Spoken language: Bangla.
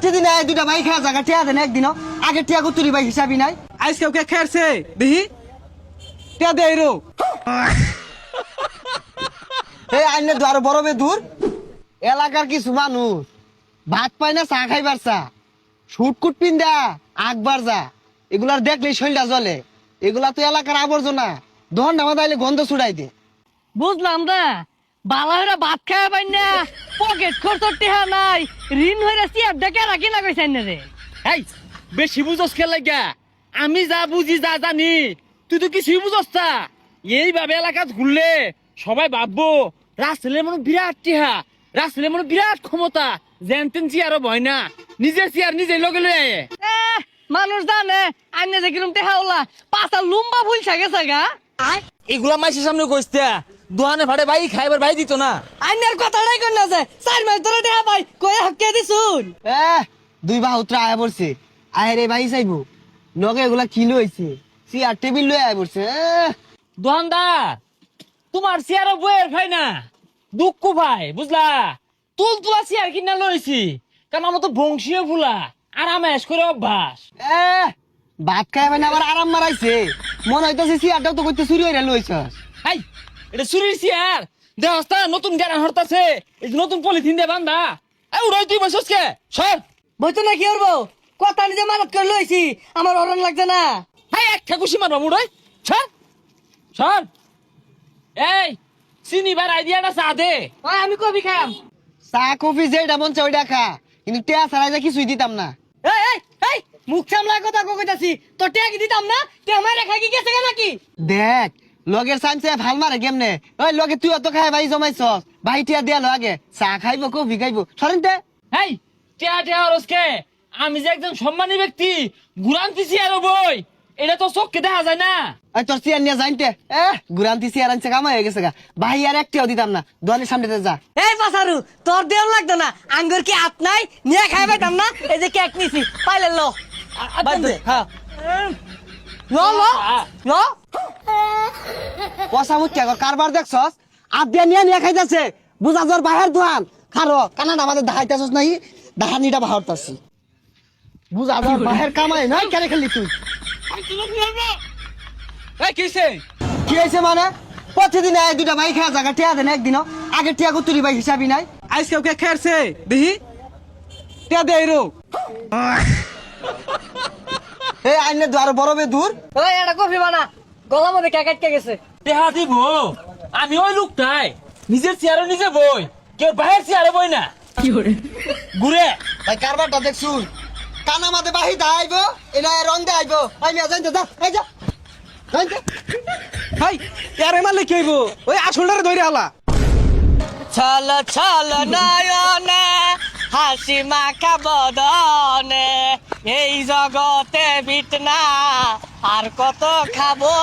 প্রতিদিন এই দুটা ভাই খেয়া জায়গা টিয়া দেন একদিনও আগে টিয়া কুতুরি ভাই হিসাবই নাই আজকে ওকে খেয়েছে দেখি তে দে রো এই আইনে দ্বার বড় বে দূর এলাকার কিছু মানুষ ভাত পায় না চা খাইবার চা শুটকুট পিন্দা আকবার যা এগুলার দেখলেই শরীরটা জ্বলে এগুলা তো এলাকার আবর্জনা দহন নামা দাইলে গন্ধ ছুড়াই দে বুঝলাম না বালাহরা ভাত খাওয়া পাই না পকেট খরচ টেহা নাই ঋণ হইরা সিয়ার ডেকে রাখি না কইছেন না রে এই বেশি বুঝস কে লাগা আমি যা বুঝি যা জানি তুই তো কিছুই বুঝস না এইভাবে এলাকাত ঘুরলে সবাই ভাববো রাসেলের মনে বিরাট টিহা রাসেলের মনে বিরাট ক্ষমতা জেনতেন চেয়ারও ভয় না নিজের চেয়ার নিজে লগে লয়ে আয়ে মানুষ জানে আইনে যে কিরম টেহা ওলা পাঁচা লুম্বা ভুল থাকে সাগা এগুলা মাইসের সামনে কইস্তা দোকানে ভাড়ে ভাই খাইবার ভাই দিত না আইনের কথাটাই কই না যে 4 মাস ধরে টেহা পাই কই হক্কে দিছুন দুই বাহুত্রা আয়া পড়ছে আয় রে ভাই চাইবো নগে এগুলা কি লইছে চেয়ার টেবিল লয়ে আয় পড়ছে দোকানদার তোমার চেয়ারও বইয়ের ভাই না দুঃখ ভাই বুঝলা তুল তুলা চেয়ার কিনা লইছি কারণ আমার তো বংশীয় ফুলা আর আমেশ করে অভ্যাস ভাত খাই মানে আবার আরাম মারাইছে মনে হইতেছে চেয়ারটাও তো করতে চুরি হইরা লইছস হাই এটা চুরির চেয়ার দেহস্তা নতুন জ্ঞান হরতাছে এই যে নতুন পলিথিন দিয়ে বান্ধা এই উড়াই তুই বসস কে সর বইতো না কি করবো কথা নিজে মানত করে লইছি আমার অরণ লাগছে না হাই একটা খুশি মারবা মুড়াই সর সর এই চিনিবার আইডিয়াটা চা দে ওই আমি কবি খাম চা কফি যেটা মন চাই ওইটা খা কিন্তু টেয়া ছাড়াই যে কিছুই দিতাম না এই এই এই মুখ সামলা কথা কইতাছি তো টেয়া কি দিতাম না তে আমার রেখা কি গেছে নাকি দেখ লগের সাইন্সে ভাল মারে কেমনে ওই লগে তুই অত খাই ভাই জমাইছস ভাই টিয়া দিয়া আগে চা খাইবো কফি খাইবো সরেন তে হেই টিয়া টিয়া রসকে আমি যে একজন সম্মানী ব্যক্তি গুরান্তি চেয়ার বই এটা তো চোখকে দেখা যায় না ওই তোর চেয়ার নিয়ে যাইতে গুরান্তি চেয়ার আনছে কামাই হয়ে গেছে গা ভাই আর একটিও দিতাম না দোকানের সামনে যা এই পাসারু তোর দেও লাগতো না আঙ্গুর কি হাত নাই নিয়ে খাই পাইতাম না এই যে কেক নিছি পাইলে লো হ্যাঁ লো লো লো পয়সা মুখ কারবার দেখছস আর দিয়া নিয়ে নিয়ে খাইতেছে বুঝা তোর বাহের দোকান খারো কানাডা আমাদের দেখাইতেছস নাই দেখানিটা বাহরতাছি বুঝা তোর বাহের কামাই নাই কেন খেলি তুই এই কিসে কি হয়েছে মানে প্রতিদিন এই দুটা ভাই খেয়া জায়গা টিয়া দেন একদিনও আগে টিয়া কুতুরি ভাই হিসাবই নাই আজকে ওকে খেয়েছে দেখি তে দে রো এই আইনে দ্বার বড় বে দূর ওই এটা কফি বানা গলা মধ্যে কেক আটকে গেছে দেহা দিব আমি ওই লোকটাই নিজের চেয়ারও নিজে বই কেউ বাহির চেয়ারে বই না ঘুরে ভাই কারবারটা দেখছুন কানা মাঝে বাহি আইব এটা রং দে আইব ভাই মিয়া জানতে যা এই যা জানতে হাই ইয়ারে মারলে কি হইব ওই আসলটারে ধরে আলা ছল ছল নয়নে হাসি মাখা বদনে এই জগতে বিটনা আর কত খাবো